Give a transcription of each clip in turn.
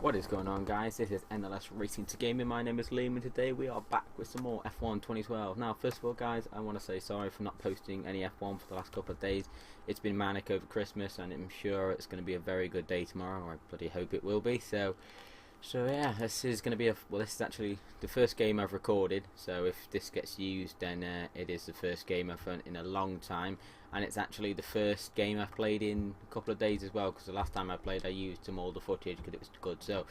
What is going on, guys? This is NLS Racing to Gaming. My name is Liam and today we are back with some more F1 2012. Now, first of all, guys, I want to say sorry for not posting any F1 for the last couple of days. It's been manic over Christmas and I'm sure it's going to be a very good day tomorrow, or I bloody hope it will be. So yeah, this is going to be this is actually the first game I've recorded, so if this gets used then it is the first game I've done in a long time, and it's actually the first game I've played in a couple of days as well, because the last time I played I used some older footage because it was good. So,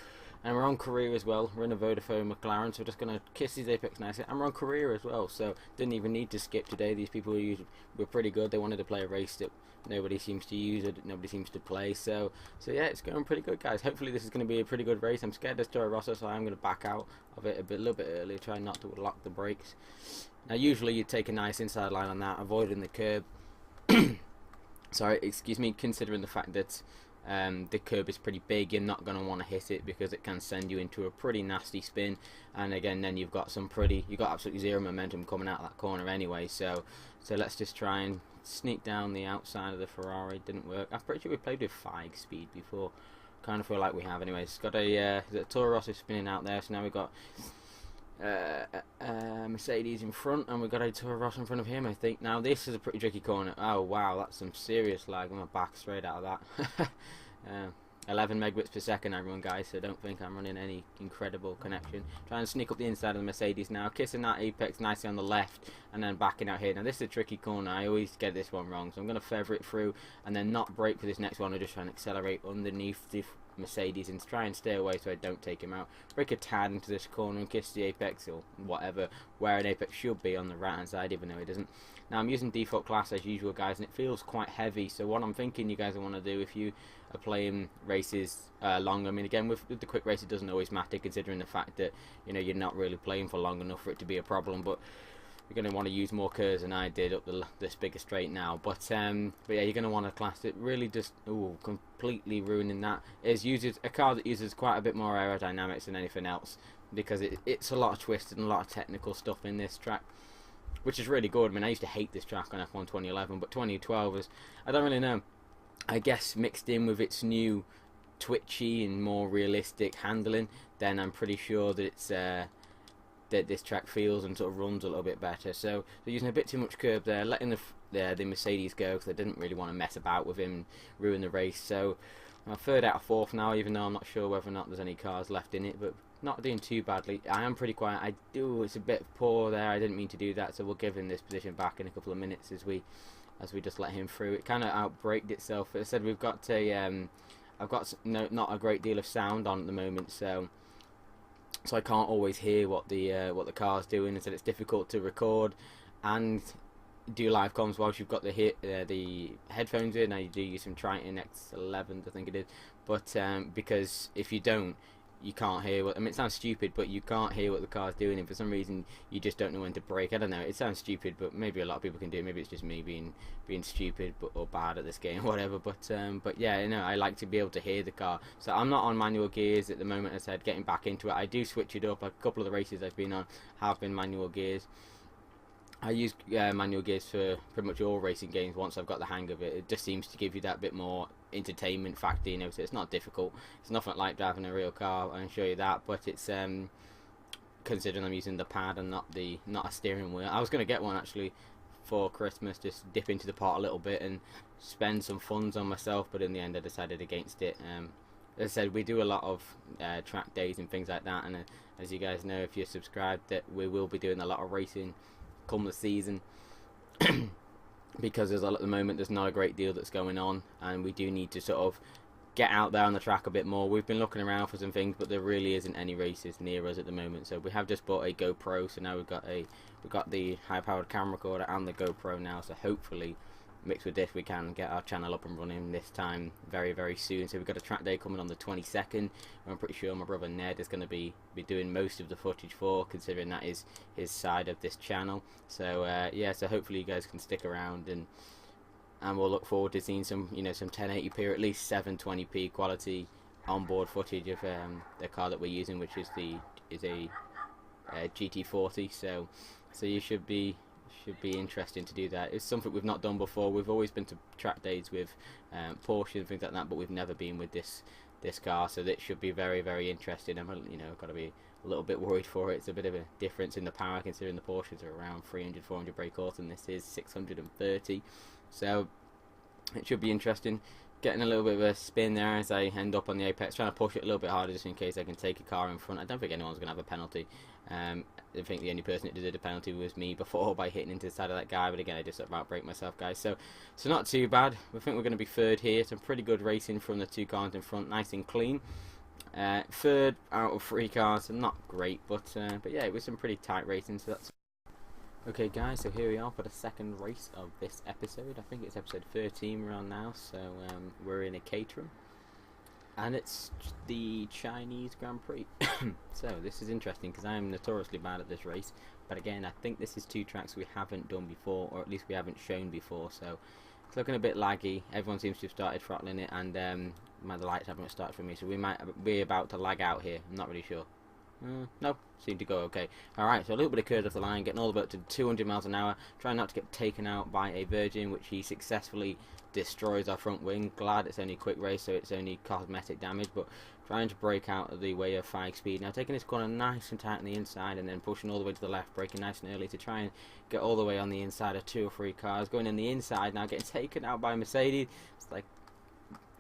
and we're on career as well, we're in a Vodafone McLaren, so we're just going to kiss these apex nicely, and we're on career as well, so didn't even need to skip today. These people were pretty good. They wanted to play a race that nobody seems to use it, nobody seems to play, so yeah, it's going pretty good, guys. Hopefully this is going to be a pretty good race. I'm scared of Toro Rosso, so I'm going to back out of it a little bit early, try not to lock the brakes. Now usually you take a nice inside line on that, avoiding the curb. Sorry, excuse me, considering the fact that the curb is pretty big, you're not going to want to hit it because it can send you into a pretty nasty spin, and again then you've got absolutely zero momentum coming out of that corner anyway, so let's just try and sneak down the outside of the Ferrari. Didn't work. I'm pretty sure we played with 5 speed before, kind of feel like we have anyway. It's got a Toro Rosso spinning out there, so now we've got Mercedes in front, and we've got a Toro Rosso in front of him, I think. Now this is a pretty tricky corner. Oh wow, that's some serious lag. I'm gonna back straight out of that. 11 megabits per second, everyone, guys, so don't think I'm running any incredible connection. Trying to sneak up the inside of the Mercedes now, kissing that apex nicely on the left, and then backing out here. Now this is a tricky corner, I always get this one wrong, so I'm going to feather it through and then not brake for this next one. I just try and accelerate underneath the Mercedes and try and stay away so I don't take him out. Brake a tad into this corner and kiss the apex, or whatever, where an apex should be on the right hand side, even though it isn't. Now I'm using default class as usual, guys, and it feels quite heavy, so what I'm thinking you guys want to do if you are playing races long, I mean again with the quick race it doesn't always matter, considering the fact that you're not really playing for long enough for it to be a problem, but you're going to want to use more curves than I did up this bigger straight now. But yeah, you're going to want a class that really just completely ruining that. Uses a car that uses quite a bit more aerodynamics than anything else, because it's a lot of twists and a lot of technical stuff in this track, which is really good. I mean, I used to hate this track on F1 2011, but 2012 was, I don't really know, I guess mixed in with its new twitchy and more realistic handling, then I'm pretty sure that it's that this track feels and sort of runs a little bit better. So they're using a bit too much curb there, letting the Mercedes go because they didn't really want to mess about with him, ruin the race. So I'm third out of fourth now, even though I'm not sure whether or not there's any cars left in it, but not doing too badly. I am pretty quiet. It's a bit poor there. I didn't mean to do that, so we'll give him this position back in a couple of minutes as we just let him through. It kind of outbraked itself. As I said, we've got I've got not a great deal of sound on at the moment, so I can't always hear what the car's doing, and so it's difficult to record and do live comms whilst you've got the headphones in. Now you do use some Triton X11s, I think it is, but because if you don't, you can't hear what, I mean, it sounds stupid, but you can't hear what the car's doing, and for some reason you just don't know when to brake. I don't know, it sounds stupid, but maybe a lot of people can do it. Maybe it's just me being stupid or bad at this game, whatever. But yeah, I like to be able to hear the car. So I'm not on manual gears at the moment. As I said, getting back into it, I do switch it up. A couple of the races I've been on have been manual gears. I use manual gears for pretty much all racing games once I've got the hang of it. It just seems to give you that bit more entertainment factor, so it's not difficult. It's nothing like driving a real car, I can show you that, but it's considering I'm using the pad and not a steering wheel. I was going to get one actually for Christmas, just dip into the pot a little bit and spend some funds on myself, but in the end I decided against it. As I said, we do a lot of track days and things like that, and as you guys know if you're subscribed, that we will be doing a lot of racing come the season because at the moment there's not a great deal that's going on, and we do need to sort of get out there on the track a bit more. We've been looking around for some things, but there really isn't any races near us at the moment. So we have just bought a GoPro, so now we've got the high-powered camera recorder and the GoPro now. So hopefully, mixed with this, we can get our channel up and running this time very, very soon. So we've got a track day coming on the 22nd. I'm pretty sure my brother Ned is going to be doing most of the footage for, considering that is his side of this channel. So yeah, so hopefully you guys can stick around, and we'll look forward to seeing some 1080p or at least 720p quality onboard footage of the car that we're using, which is a GT40. So you should be interesting to do that. It's something we've not done before. We've always been to track days with Porsche and things like that, but we've never been with this this car, so that should be very, very interesting. I'm, you know, got to be a little bit worried for it. It's a bit of a difference in the power, considering the Porsches are around 300, 400 brake horse, and this is 630. So it should be interesting. Getting a little bit of a spin there as I end up on the apex, trying to push it a little bit harder just in case I can take a car in front. I don't think anyone's going to have a penalty. I think the only person that deserved a penalty was me before by hitting into the side of that guy, but again I just about brake myself, guys. So not too bad. We think we're going to be third here. Some pretty good racing from the two cars in front, nice and clean. Third out of 3 cars, not great, but yeah, it was some pretty tight racing. So that's okay, guys. So here we are for the second race of this episode. I think it's episode 13 we're on now. So we're in a Caterham, and it's the Chinese Grand Prix. So this is interesting because I am notoriously bad at this race, but again I think this is 2 tracks we haven't done before, or at least we haven't shown before, so it's looking a bit laggy. Everyone seems to have started throttling it, and the lights haven't started for me, so we might be about to lag out here. I'm not really sure. No, seemed to go okay. Alright, so a little bit of curve off the line, getting all the way up to 200 miles an hour, trying not to get taken out by a Virgin, which he successfully destroys our front wing. Glad it's only a quick race, so it's only cosmetic damage, but trying to break out of the way of 5 speed. Now taking this corner nice and tight on the inside, and then pushing all the way to the left, braking nice and early to try and get all the way on the inside of 2 or 3 cars. Going in the inside now, getting taken out by Mercedes. It's like,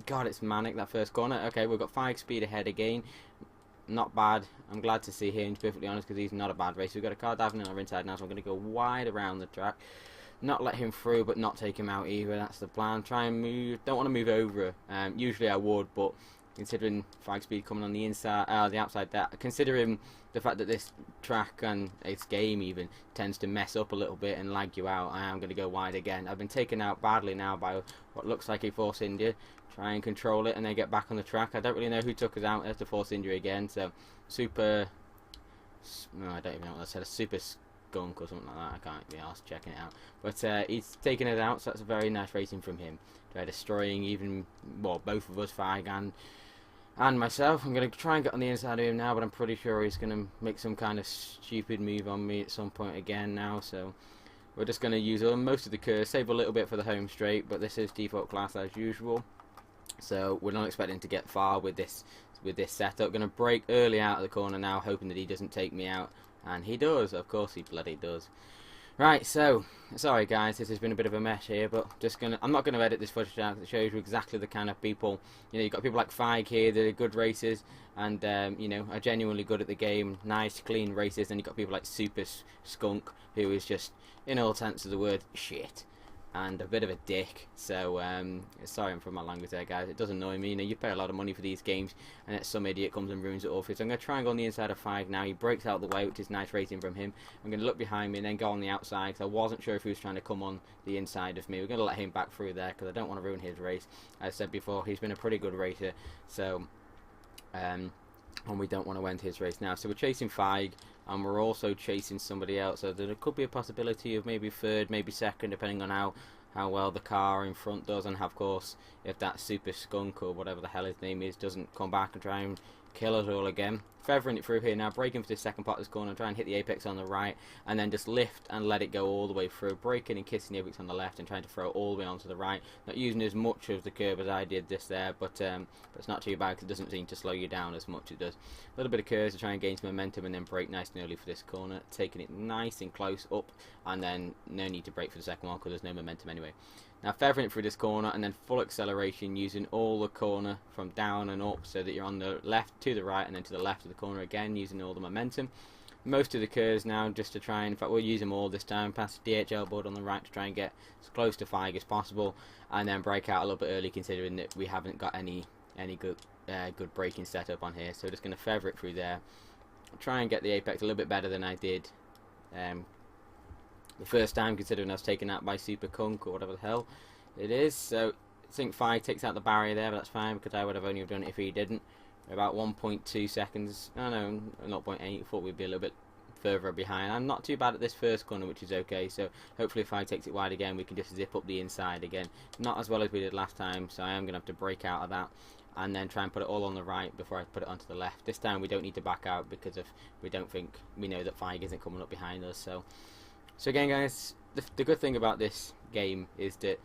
God, it's manic, that first corner. Okay, we've got 5 speed ahead again. Not bad. I'm glad to see him, to be perfectly honest, because he's not a bad racer. We've got a car diving in our inside now, so I'm going to go wide around the track. Not let him through, but not take him out either. That's the plan. Try and move. Don't want to move over. Usually I would, but considering 5 speed coming on the inside, the outside, that considering the fact that this track and its game even tends to mess up a little bit and lag you out, I am going to go wide again. I've been taken out badly now by what looks like a force injury. Try and control it and then get back on the track. I don't really know who took us out. There's the force injury again. So super. No, I don't even know what I said. A super skunk or something like that. I can't be asked checking it out. But he's taken it out, so that's a very nice racing from him. Destroying even, well, both of us, Feig and myself. I'm going to try and get on the inside of him now, but I'm pretty sure he's going to make some kind of stupid move on me at some point again now. So we're just going to use most of the curves, save a little bit for the home straight, but this is default class as usual. So we're not expecting to get far with this setup. Going to brake early out of the corner now, hoping that he doesn't take me out, and he does. Of course, he bloody does. Right, so sorry guys, this has been a bit of a mess here, but I'm not gonna edit this footage out. It shows you exactly the kind of people. You know, you've got people like Feig here that are good racers and you know, are genuinely good at the game, nice, clean racers. And you've got people like Super Skunk, who is just, in all sense of the word, shit. And a bit of a dick. So sorry for my language there, guys. It does annoy me. You know, you pay a lot of money for these games, and then some idiot comes and ruins it all for you. So I'm going to try and go on the inside of Feig now. He breaks out of the way, which is nice racing from him. I'm going to look behind me and then go on the outside, because I wasn't sure if he was trying to come on the inside of me. We're going to let him back through there, because I don't want to ruin his race. As I said before, he's been a pretty good racer, so and we don't want to end his race now. So we're chasing Feig, and we're also chasing somebody else. So there could be a possibility of maybe third, maybe second, depending on how well the car in front does, and of course if that Super Skunk or whatever the hell his name is doesn't come back and try and kill us all again. Feathering it through here now, braking for the second part of this corner, try and hit the apex on the right, and then just lift and let it go all the way through, braking and kissing the apex on the left and trying to throw it all the way onto the right. Not using as much of the curve as I did this there, but it's not too bad because it doesn't seem to slow you down as much as it does. A little bit of curves to try and gain some momentum, and then brake nice and early for this corner, taking it nice and close up, and then no need to brake for the second one because there's no momentum anyway. Now feathering it through this corner, and then full acceleration using all the corner from down and up, so that you're on the left to the right and then to the left of the corner again, using all the momentum. Most of the curves now, just to try and, in fact we'll use them all this time, past the DHL board on the right to try and get as close to Feig as possible, and then brake out a little bit early considering that we haven't got any good braking setup on here. So we're just going to feather it through there, try and get the apex a little bit better than I did the first time, considering I was taken out by Super Kunk or whatever the hell it is. So I think Feig takes out the barrier there, but that's fine because I would have only done it if he didn't. About 1.2 seconds, oh no, 0.8, thought we'd be a little bit further behind. I'm not too bad at this first corner, which is okay, so hopefully if Feig takes it wide again we can just zip up the inside again. Not as well as we did last time, so I am going to have to break out of that and then try and put it all on the right before I put it onto the left. This time we don't need to back out because we know that Feig isn't coming up behind us. So again guys, the good thing about this game is that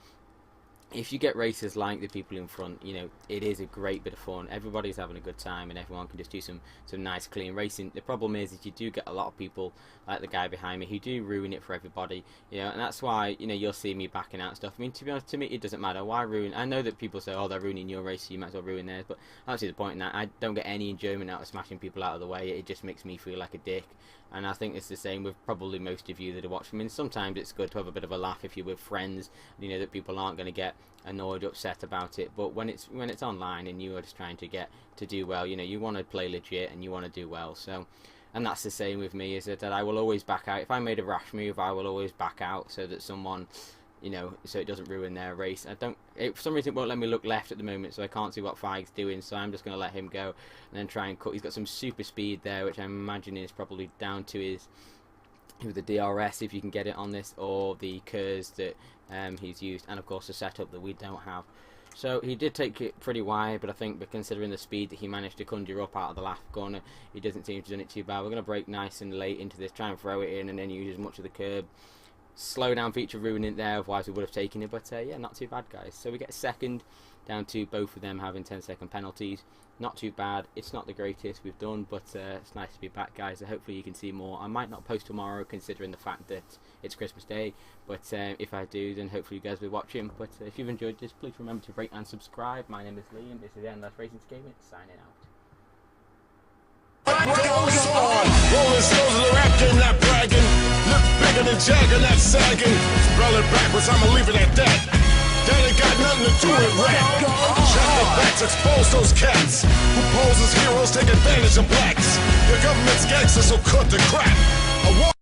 if you get races like the people in front, you know, it is a great bit of fun. Everybody's having a good time, and everyone can just do some nice, clean racing. The problem is you do get a lot of people, like the guy behind me, who do ruin it for everybody, you know, and that's why, you know, you'll see me backing out stuff. I mean, to be honest, to me, it doesn't matter. Why ruin? I know that people say, oh, they're ruining your race, so you might as well ruin theirs, but actually the point in that, I don't get any enjoyment out of smashing people out of the way. It just makes me feel like a dick. And I think it's the same with probably most of you that are watching. I mean, sometimes it's good to have a bit of a laugh if you're with friends, you know, that people aren't going to get annoyed, upset about it. But when it's online and you are just trying to get to do well, you know, you want to play legit and you want to do well. So, and that's the same with me, is that I will always back out. If I made a rash move, I will always back out so that someone, you know, so it doesn't ruin their race. For some reason it won't let me look left at the moment, so I can't see what Feig's doing, so I'm just going to let him go and then try and cut. He's got some super speed there, which I'm imagining is probably down to his, with the DRS, if you can get it on this, or the curves that he's used, and of course the setup that we don't have. So he did take it pretty wide, but I think considering the speed that he managed to conjure up out of the last corner, he doesn't seem to have done it too bad. We're going to brake nice and late into this, try and throw it in, and then use as much of the curb. Slow down feature ruining it there, otherwise we would have taken it, but yeah, not too bad, guys. So we get second, down to both of them having 10-second penalties. Not too bad. It's not the greatest we've done, but it's nice to be back, guys. So hopefully you can see more. I might not post tomorrow, considering the fact that it's Christmas Day, but if I do, then hopefully you guys will be watching. But if you've enjoyed this, please remember to rate and subscribe. My name is Liam. This is Endless Racing Gaming, signing out. Rolling stones in the rap game, not bragging. Look bigger than Jagger, not sagging. Spell it backwards, I'ma leave it at that. That ain't got nothing to do with rap. Check the facts, expose those cats who pose as heroes, take advantage of blacks. The government's gangsters, so cut the crap.